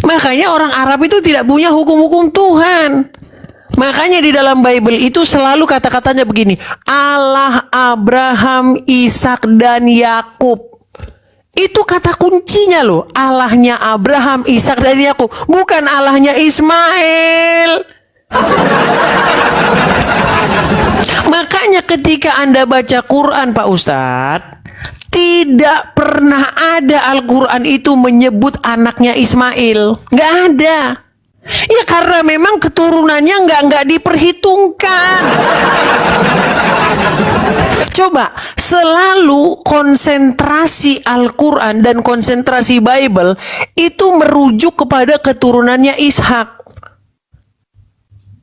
Makanya orang Arab itu tidak punya hukum-hukum Tuhan. Makanya di dalam Bible itu selalu kata-katanya begini, Allah Abraham, Ishak dan Yakub. Itu kata kuncinya loh. Allahnya Abraham, Ishak dan Yakub, bukan Allahnya Ismail. Makanya ketika Anda baca Quran, Pak Ustadz, tidak pernah ada Al-Quran itu menyebut anaknya Ismail. Nggak ada. Ya karena memang keturunannya nggak diperhitungkan. Coba, selalu konsentrasi Al-Quran dan konsentrasi Bible itu merujuk kepada keturunannya Ishak.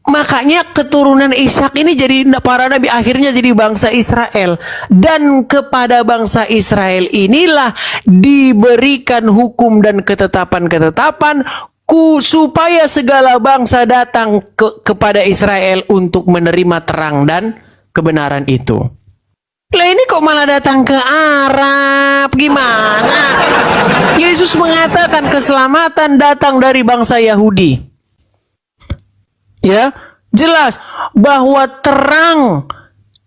Makanya keturunan Ishak ini jadi para nabi, akhirnya jadi bangsa Israel. Dan kepada bangsa Israel inilah diberikan hukum dan ketetapan-ketetapan supaya segala bangsa datang kepada Israel untuk menerima terang dan kebenaran itu. Lah ini kok malah datang ke Arab? Gimana? Yesus mengatakan keselamatan datang dari bangsa Yahudi. Ya, jelas bahwa terang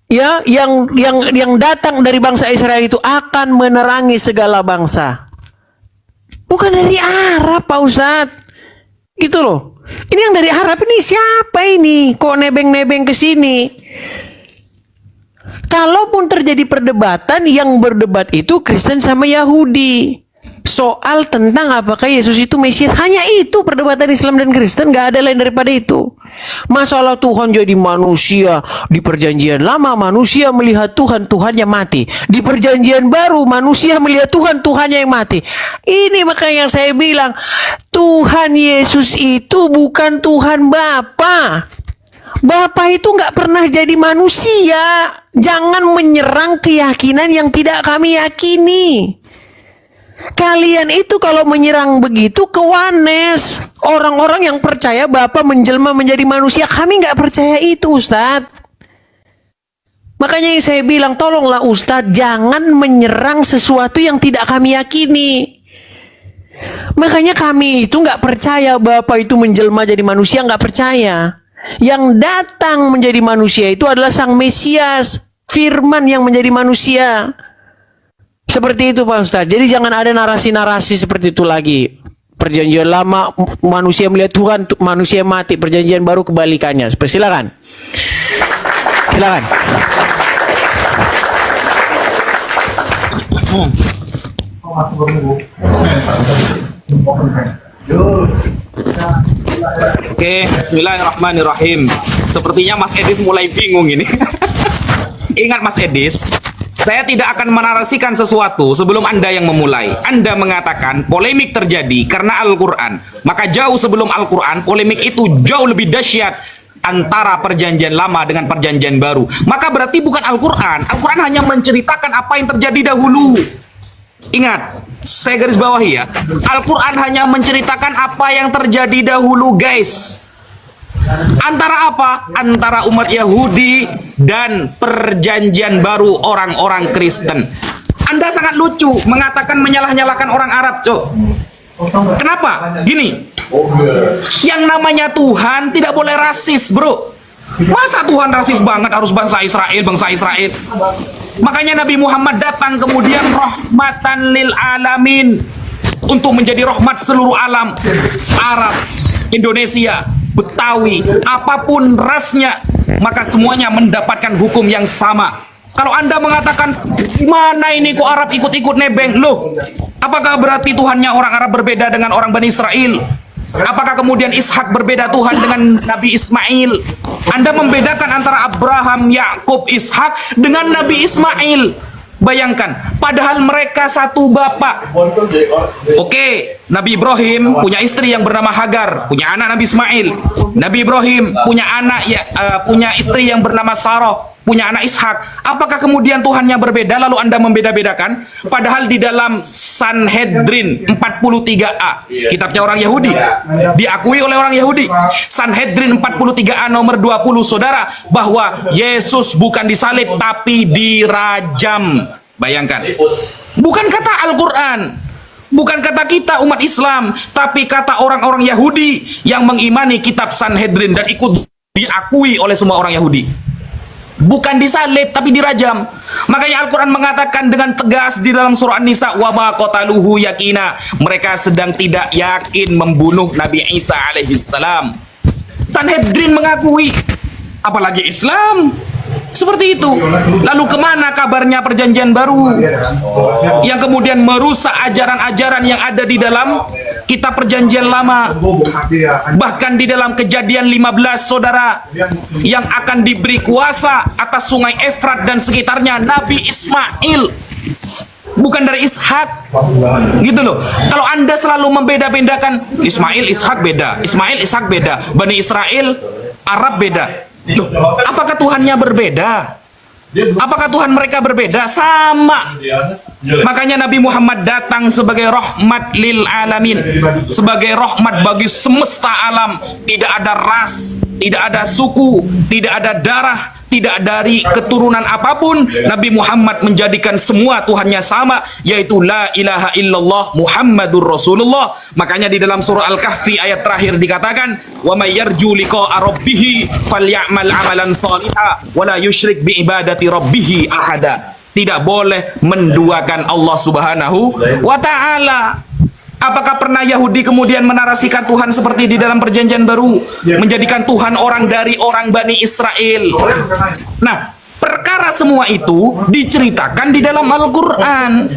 ya yang datang dari bangsa Israel itu akan menerangi segala bangsa. Bukan dari Arab, Pak Ustadz. Gitu loh. Ini yang dari Arab ini siapa ini? Kok nebeng-nebeng ke sini? Kalaupun terjadi perdebatan, yang berdebat itu Kristen sama Yahudi. Soal tentang apakah Yesus itu Mesias. Hanya itu perdebatan Islam dan Kristen, gak ada lain daripada itu. Masalah Tuhan jadi manusia. Di perjanjian lama manusia melihat Tuhan, Tuhannya mati. Di perjanjian baru manusia melihat Tuhan, Tuhannya yang mati. Ini makanya yang saya bilang, Tuhan Yesus itu bukan Tuhan Bapa. Bapa itu gak pernah jadi manusia. Jangan menyerang keyakinan yang tidak kami yakini. Kalian itu kalau menyerang begitu kewanes. Orang-orang yang percaya Bapa menjelma menjadi manusia, kami nggak percaya itu, Ustadz. Makanya yang saya bilang, tolonglah Ustadz, jangan menyerang sesuatu yang tidak kami yakini. Makanya kami itu nggak percaya Bapa itu menjelma jadi manusia, nggak percaya. Yang datang menjadi manusia itu adalah Sang Mesias, Firman yang menjadi manusia. Seperti itu Pak Ustadz. Jadi jangan ada narasi-narasi seperti itu lagi. Perjanjian lama manusia melihat Tuhan, manusia mati. Perjanjian baru kebalikannya. Silakan. Silakan. Oke, bismillahirrahmanirrahim. Sepertinya Mas Edis mulai bingung ini. Ingat Mas Edis, saya tidak akan menarasikan sesuatu sebelum Anda yang memulai. Anda mengatakan polemik terjadi karena Al-Quran. Maka jauh sebelum Al-Quran, polemik itu jauh lebih dahsyat antara perjanjian lama dengan perjanjian baru. Maka berarti bukan Al-Quran. Al-Quran hanya menceritakan apa yang terjadi dahulu. Ingat, saya garis bawahi ya. Al-Quran hanya menceritakan apa yang terjadi dahulu, guys. Antara apa? Antara umat Yahudi dan perjanjian baru orang-orang Kristen. Anda sangat lucu mengatakan menyalah-nyalahkan orang Arab, Cok. Kenapa? Gini, yang namanya Tuhan tidak boleh rasis, bro. Masa Tuhan rasis banget harus bangsa Israel, bangsa Israel? Makanya Nabi Muhammad datang kemudian rahmatan lil alamin, untuk menjadi rahmat seluruh alam. Arab, Indonesia, Betawi, apapun rasnya, maka semuanya mendapatkan hukum yang sama. Kalau Anda mengatakan, mana ini kok Arab ikut-ikut nebeng? Loh, apakah berarti Tuhannya orang Arab berbeda dengan orang Bani Israel? Apakah kemudian Ishak berbeda Tuhan dengan Nabi Ismail? Anda membedakan antara Abraham, Yakub, Ishak dengan Nabi Ismail. Bayangkan, padahal mereka satu bapak. Oke, Nabi Ibrahim punya istri yang bernama Hagar, punya anak Nabi Ismail. Nabi Ibrahim punya anak punya istri yang bernama Sarah, punya anak Ishak. Apakah kemudian Tuhannya berbeda lalu Anda membeda-bedakan? Padahal di dalam Sanhedrin 43A, kitabnya orang Yahudi, diakui oleh orang Yahudi. Sanhedrin 43A nomor 20, saudara, bahwa Yesus bukan disalib tapi dirajam. Bayangkan, bukan kata Al-Quran, bukan kata kita umat Islam, tapi kata orang-orang Yahudi yang mengimani kitab Sanhedrin dan ikut diakui oleh semua orang Yahudi. Bukan disalib tapi dirajam. Makanya Al-Quran mengatakan dengan tegas di dalam surah An-Nisa, wa ma qataluhu yakina, mereka sedang tidak yakin membunuh Nabi Isa alaihissalam. Sanhedrin mengakui, apalagi Islam. Seperti itu. Lalu kemana kabarnya perjanjian baru? Yang kemudian merusak ajaran-ajaran yang ada di dalam kitab perjanjian lama. Bahkan di dalam Kejadian 15, saudara, yang akan diberi kuasa atas sungai Efrat dan sekitarnya Nabi Ismail, bukan dari Ishak. Gitu loh. Kalau Anda selalu membeda-bedakan Ismail, Ishak beda, Ismail, Ishak beda, Bani Israel, Arab beda. Loh, apakah Tuhannya berbeda? Apakah Tuhan mereka berbeda? Sama. Makanya Nabi Muhammad datang sebagai rahmat lil alamin, sebagai rahmat bagi semesta alam. Tidak ada ras, tidak ada suku, tidak ada darah, tidak dari keturunan apapun. Nabi Muhammad menjadikan semua Tuhannya sama, yaitu la ilaha illallah Muhammadur Rasulullah. Makanya di dalam surah Al-Kahfi ayat terakhir dikatakan, wa may yarju liqa'a rabbih falyamal amalan salihah wa la yusyrik bi ibadati rabbih ahada. Tidak boleh menduakan Allah Subhanahu wa ta'ala. Apakah pernah Yahudi kemudian menarasikan Tuhan seperti di dalam perjanjian baru, menjadikan Tuhan orang dari orang Bani Israel? Nah, perkara semua itu diceritakan di dalam Al-Quran.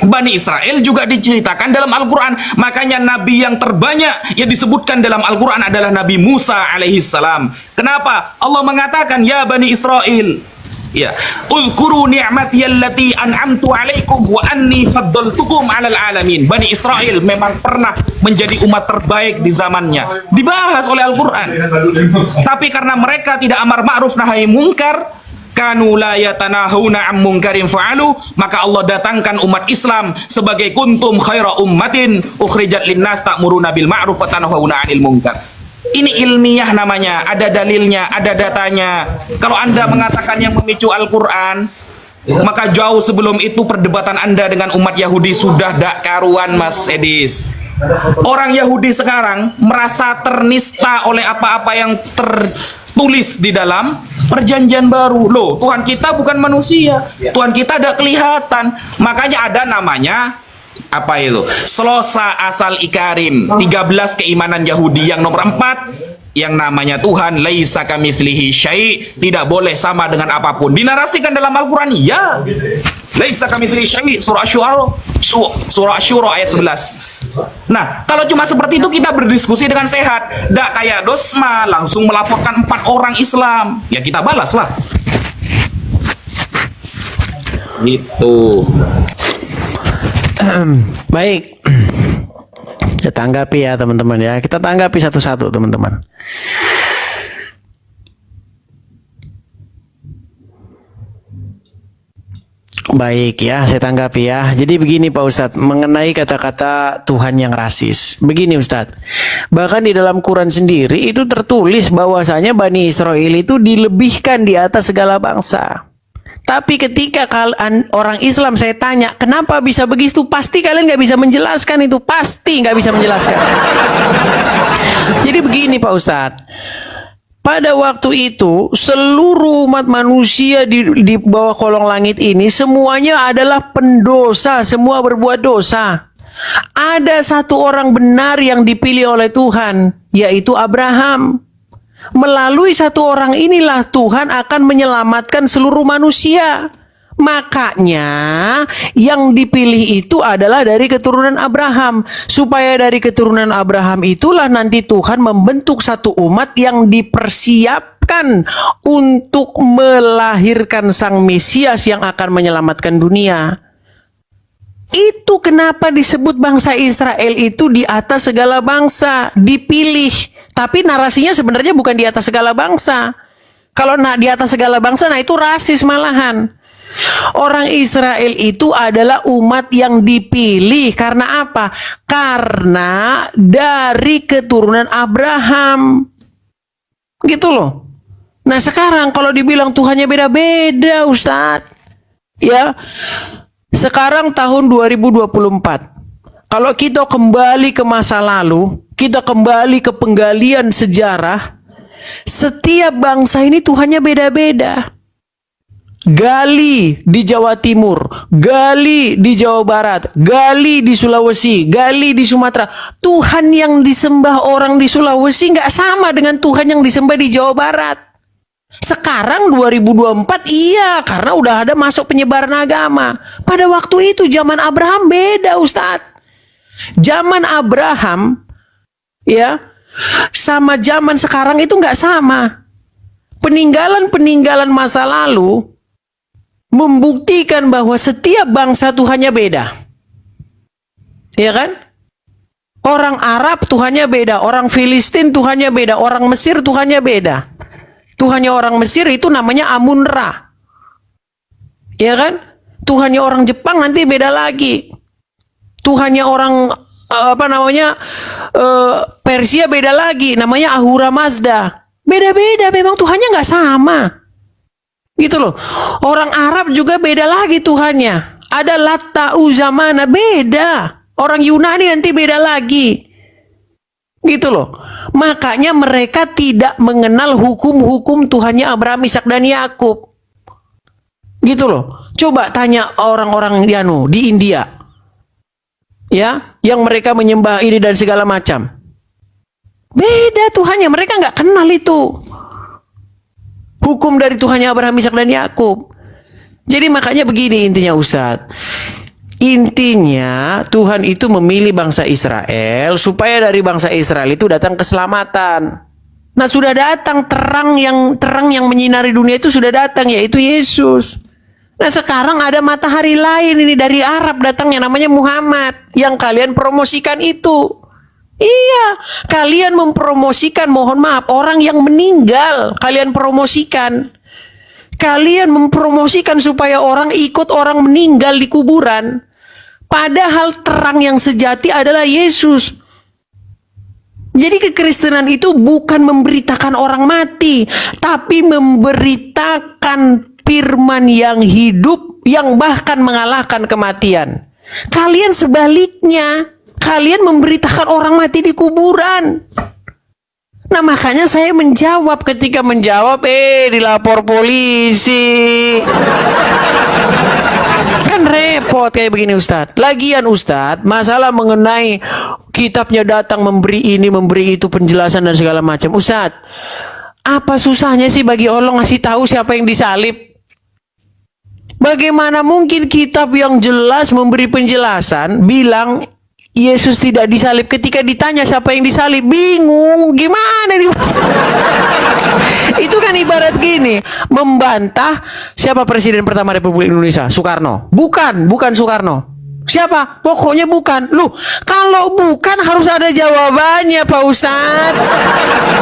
Bani Israel juga diceritakan dalam Al-Quran. Makanya Nabi yang terbanyak yang disebutkan dalam Al-Quran adalah Nabi Musa alaihissalam. Kenapa? Allah mengatakan, ya Bani Israel, ya, ulkuru ni'mati allati an'amtu alaikum wa anni faddaltukum 'alal alamin. Bani Israel memang pernah menjadi umat terbaik di zamannya. Dibahas oleh Al-Qur'an. Tapi karena mereka tidak amar ma'ruf nahi mungkar, kanu la yatanahuna 'am munkarin fa'alu, maka Allah datangkan umat Islam sebagai kuntum khaira ummatin ukhrijat linnas ta'muruna bil ma'ruf wa tanhauna 'anil munkar. Ini ilmiah namanya, ada dalilnya, ada datanya. Kalau Anda mengatakan yang memicu Al-Quran, maka jauh sebelum itu perdebatan Anda dengan umat Yahudi sudah dak karuan, Mas Edis. Orang Yahudi sekarang merasa ternista oleh apa-apa yang tertulis di dalam perjanjian baru. Loh, Tuhan kita bukan manusia, Tuhan kita ada kelihatan. Makanya ada namanya apa itu? Slosa asal ikarim, 13 keimanan Yahudi. Yang nomor 4, yang namanya Tuhan laisa kamitslihi syai', tidak boleh sama dengan apapun. Dinarasikan dalam Al-Qur'an, ya. Laisa kamitslihi syai', surah Asy-Syura ayat 11. Nah, kalau cuma seperti itu kita berdiskusi dengan sehat. Nggak kayak Dosma langsung melaporkan 4 orang Islam. Ya kita balaslah. Gitu. Baik, kita tanggapi ya teman-teman ya. Kita tanggapi satu-satu teman-teman. Baik ya, saya tanggapi ya. Jadi begini Pak Ustadz, mengenai kata-kata Tuhan yang rasis. Begini Ustadz, bahkan di dalam Quran sendiri itu tertulis bahwasanya Bani Israel itu dilebihkan di atas segala bangsa. Tapi ketika kalian orang Islam saya tanya, kenapa bisa begitu? Pasti kalian nggak bisa menjelaskan itu. Pasti nggak bisa menjelaskan. Jadi begini Pak Ustadz. Pada waktu itu, seluruh umat manusia di bawah kolong langit ini, semuanya adalah pendosa. Semua berbuat dosa. Ada satu orang benar yang dipilih oleh Tuhan, yaitu Abraham. Melalui satu orang inilah Tuhan akan menyelamatkan seluruh manusia. Makanya yang dipilih itu adalah dari keturunan Abraham. Supaya dari keturunan Abraham itulah nanti Tuhan membentuk satu umat yang dipersiapkan untuk melahirkan sang Mesias yang akan menyelamatkan dunia. Itu kenapa disebut bangsa Israel itu di atas segala bangsa, dipilih. Tapi narasinya sebenarnya bukan di atas segala bangsa. Kalau di atas segala bangsa, nah itu rasis malahan. Orang Israel itu adalah umat yang dipilih. Karena apa? Karena dari keturunan Abraham. Gitu loh. Nah sekarang kalau dibilang Tuhannya beda-beda Ustadz. Ya. Sekarang tahun 2024. Kalau kita kembali ke masa lalu, kita kembali ke penggalian sejarah, setiap bangsa ini Tuhannya beda-beda. gali di Jawa Timur, gali di Jawa Barat, gali di Sulawesi, gali di Sumatera. Tuhan yang disembah orang di Sulawesi nggak sama dengan Tuhan yang disembah di Jawa Barat. Sekarang 2024 iya, karena udah ada masuk penyebaran agama. Pada waktu itu zaman Abraham beda, Ustadz. Zaman Abraham ya sama zaman sekarang itu nggak sama. Peninggalan-peninggalan masa lalu membuktikan bahwa setiap bangsa Tuhannya beda. Ya kan? Orang Arab Tuhannya beda, orang Filistin Tuhannya beda, orang Mesir Tuhannya beda. Tuhannya orang Mesir itu namanya Amun-Ra. Ya kan? Tuhannya orang Jepang nanti beda lagi. Tuhannya orang Persia beda lagi, namanya Ahura Mazda. Beda-beda, memang Tuhannya nggak sama. Gitu loh. Orang Arab juga beda lagi Tuhannya. Ada Latta, Uzza, Mana, beda. Orang Yunani nanti beda lagi. Gitu loh. Makanya mereka tidak mengenal hukum-hukum Tuhannya Abraham, Ishak dan Yakub. Gitu loh. Coba tanya orang-orang di India. Ya, yang mereka menyembah ini dan segala macam. Beda Tuhannya, mereka nggak kenal itu. Hukum dari Tuhannya Abraham, Ishak dan Yakub. Jadi makanya begini intinya Ustadz. Intinya Tuhan itu memilih bangsa Israel supaya dari bangsa Israel itu datang keselamatan. Nah sudah datang terang yang menyinari dunia itu sudah datang, yaitu Yesus. Nah sekarang ada matahari lain ini dari Arab datangnya, namanya Muhammad, yang kalian promosikan itu. Iya, kalian mempromosikan, mohon maaf, orang yang meninggal kalian promosikan. Kalian mempromosikan supaya orang ikut orang meninggal di kuburan. Padahal terang yang sejati adalah Yesus. Jadi kekristenan itu bukan memberitakan orang mati, tapi memberitakan firman yang hidup, yang bahkan mengalahkan kematian. Kalian sebaliknya, kalian memberitakan orang mati di kuburan. Nah makanya saya menjawab, ketika menjawab dilapor polisi. Kan repot kayak begini Ustadz. Lagian Ustadz, masalah mengenai kitabnya datang memberi ini, memberi itu, penjelasan dan segala macam. Ustadz, apa susahnya sih bagi Allah ngasih tahu siapa yang disalib? Bagaimana mungkin kitab yang jelas memberi penjelasan bilang Yesus tidak disalib, ketika ditanya siapa yang disalib bingung, gimana nih? Itu kan ibarat gini, membantah siapa presiden pertama Republik Indonesia, Soekarno. Bukan Soekarno. Siapa? Pokoknya bukan. Loh, kalau bukan harus ada jawabannya Pak Ustadz.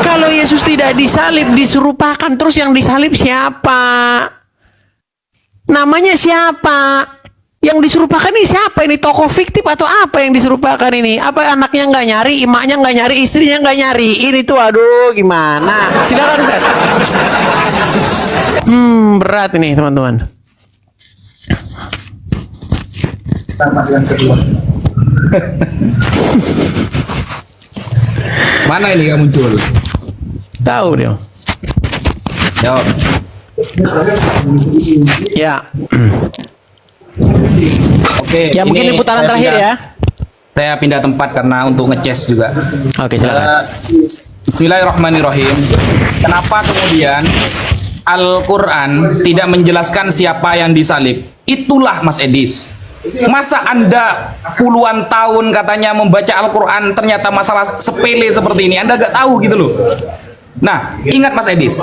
Kalau Yesus tidak disalib, diserupakan, terus yang disalib siapa? Namanya siapa? Yang diserupakan ini siapa? Ini tokoh fiktif atau apa yang diserupakan ini? Apa anaknya nggak nyari, emaknya nggak nyari, istrinya nggak nyari? Ini tuh aduh gimana? Silakan Ustaz. Berat ini teman-teman. Sama yang kedua. Mana ini yang muncul? Tahu dia. Jawab. Ya. Oke. Ya mungkin ini putaran terakhir ya. Saya pindah tempat karena untuk ngecas juga. Oke, silakan. Bismillahirrahmanirrahim. Kenapa kemudian Al-Quran tidak menjelaskan siapa yang disalib? Itulah Mas Edis. Masa Anda puluhan tahun katanya membaca Al-Quran, ternyata masalah sepele seperti ini Anda gak tahu gitu loh. Nah, ingat Mas Edis,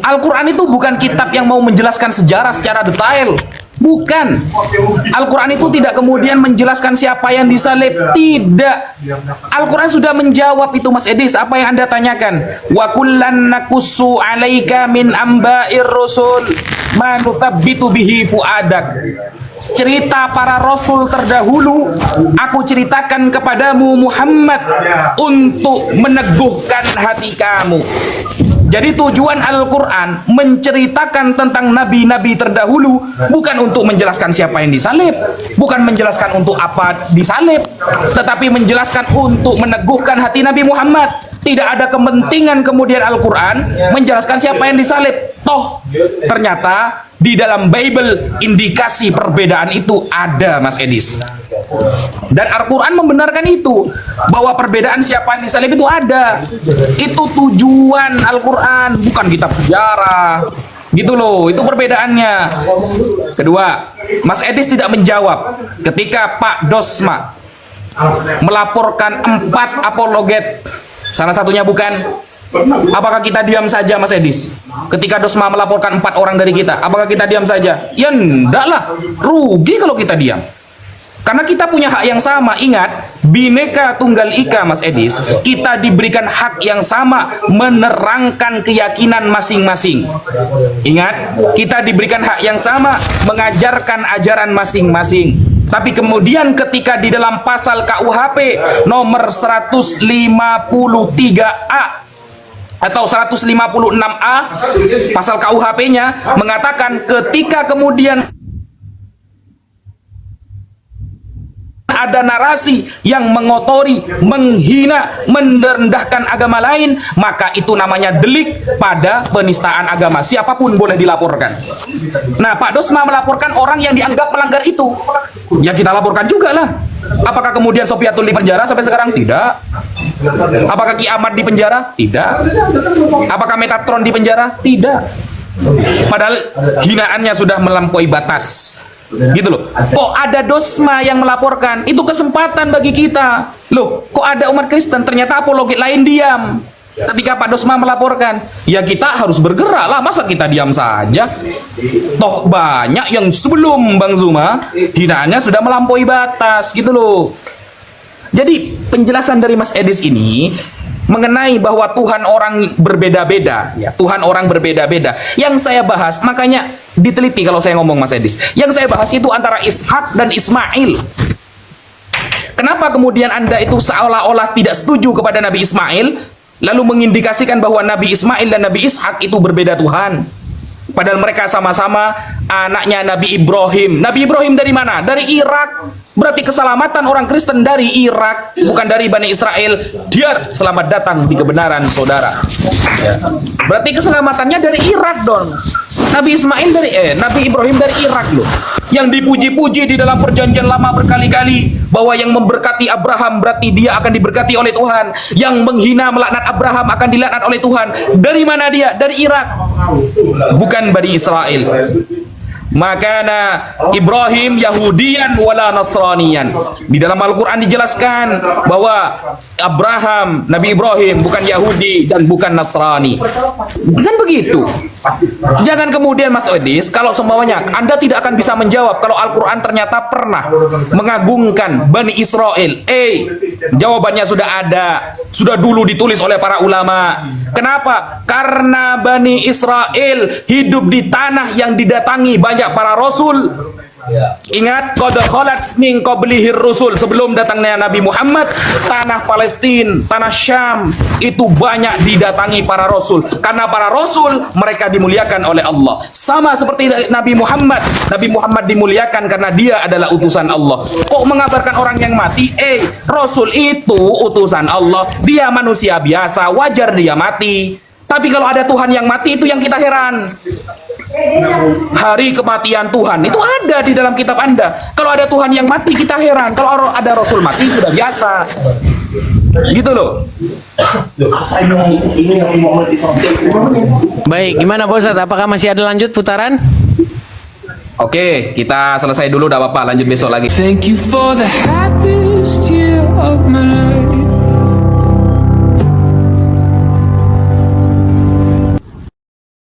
Al-Quran itu bukan kitab yang mau menjelaskan sejarah secara detail. Bukan. Al-Quran itu tidak kemudian menjelaskan siapa yang disalib. Tidak. Al-Quran sudah menjawab itu Mas Edis, apa yang Anda tanyakan. Wa kullan naqussu 'alaika min amba'ir rusul ma nuthabbitu bihi fuadak. Cerita para rasul terdahulu aku ceritakan kepadamu Muhammad untuk meneguhkan hati kamu. Jadi tujuan Al-Quran menceritakan tentang nabi-nabi terdahulu bukan untuk menjelaskan siapa yang disalib, bukan menjelaskan untuk apa disalib, tetapi menjelaskan untuk meneguhkan hati Nabi Muhammad. Tidak ada kepentingan kemudian Al-Quran menjelaskan siapa yang disalib. Toh ternyata di dalam Bible indikasi perbedaan itu ada, Mas Edis. Dan Al-Quran membenarkan itu, bahwa perbedaan siapa yang disalib itu ada. Itu tujuan Al-Quran, bukan kitab sejarah. Gitu loh, itu perbedaannya. Kedua, Mas Edis tidak menjawab ketika Pak Dosma melaporkan 4 apologet, salah satunya bukan. Apakah kita diam saja, Mas Edis? Ketika Dosma melaporkan 4 orang dari kita, apakah kita diam saja? Ya enggak lah, rugi kalau kita diam. Karena kita punya hak yang sama. Ingat, Bhinneka Tunggal Ika, Mas Edis, kita diberikan hak yang sama menerangkan keyakinan masing-masing. Ingat, kita diberikan hak yang sama mengajarkan ajaran masing-masing. Tapi kemudian ketika di dalam pasal KUHP nomor 153A atau 156A pasal KUHP-nya mengatakan ketika kemudian ada narasi yang mengotori, menghina, merendahkan agama lain, maka itu namanya delik pada penistaan agama. Siapapun boleh dilaporkan. Nah, Pak Dosma melaporkan orang yang dianggap melanggar itu. Ya kita laporkan juga lah. Apakah kemudian Sofiatul di penjara sampai sekarang? Tidak. Apakah Ki Ahmad di penjara? Tidak. Apakah Metatron di penjara? Tidak. Padahal hinaannya sudah melampaui batas. Gitu loh. Kok ada Dosma yang melaporkan? Itu kesempatan bagi kita. Loh, kok ada umat Kristen? Ternyata apologet lain diam. Ketika Pak Dosma melaporkan, ya kita harus bergerak lah. Masa kita diam saja? Toh banyak yang sebelum Bang Zuma hinaannya sudah melampaui batas, gitu loh. Jadi penjelasan dari Mas Edis ini mengenai bahwa Tuhan orang berbeda-beda, ya Tuhan orang berbeda-beda. Yang saya bahas, makanya diteliti kalau saya ngomong, Mas Edis. Yang saya bahas itu antara Ishak dan Ismail. Kenapa kemudian Anda itu seolah-olah tidak setuju kepada Nabi Ismail, lalu mengindikasikan bahwa Nabi Ismail dan Nabi Ishak itu berbeda Tuhan? Padahal mereka sama-sama anaknya Nabi Ibrahim. Nabi Ibrahim dari mana? Dari Irak. Berarti keselamatan orang Kristen dari Irak, bukan dari Bani Israel. Dia selamat datang di kebenaran, saudara. Ya. Berarti keselamatannya dari Irak dong. Nabi Ibrahim dari Irak loh. Yang dipuji-puji di dalam perjanjian lama berkali-kali bahwa yang memberkati Abraham berarti dia akan diberkati oleh Tuhan. Yang menghina melaknat Abraham akan dilaknat oleh Tuhan. Dari mana dia? Dari Irak. Bukan Bani Israel. Makana Ibrahim Yahudian wala Nasranian. Di dalam Al-Quran dijelaskan bahwa Abraham, Nabi Ibrahim bukan Yahudi dan bukan Nasrani. Kan begitu. Jangan kemudian Mas Edis, kalau semuanya Anda tidak akan bisa menjawab kalau Al-Quran ternyata pernah mengagungkan Bani Israel. Jawabannya sudah ada, sudah dulu ditulis oleh para ulama. Kenapa? Karena Bani Israel hidup di tanah yang didatangi banyak para rasul. Ingat, qad khalat min qablihir rusul, sebelum datangnya Nabi Muhammad, tanah Palestina, tanah Syam itu banyak didatangi para rasul. Karena para rasul mereka dimuliakan oleh Allah. Sama seperti Nabi Muhammad. Nabi Muhammad dimuliakan karena dia adalah utusan Allah. Kok mengabarkan orang yang mati? Rasul itu utusan Allah. Dia manusia biasa, wajar dia mati. Tapi kalau ada Tuhan yang mati, itu yang kita heran. Hari kematian Tuhan itu ada di dalam kitab Anda. Kalau ada Tuhan yang mati, kita heran. Kalau ada Rasul mati, sudah biasa. Gitu loh. Baik, gimana Pak Ustadz? Apakah masih ada lanjut putaran? Oke, kita selesai dulu, udah apa-apa. Lanjut besok lagi. Thank you for the happiest year of my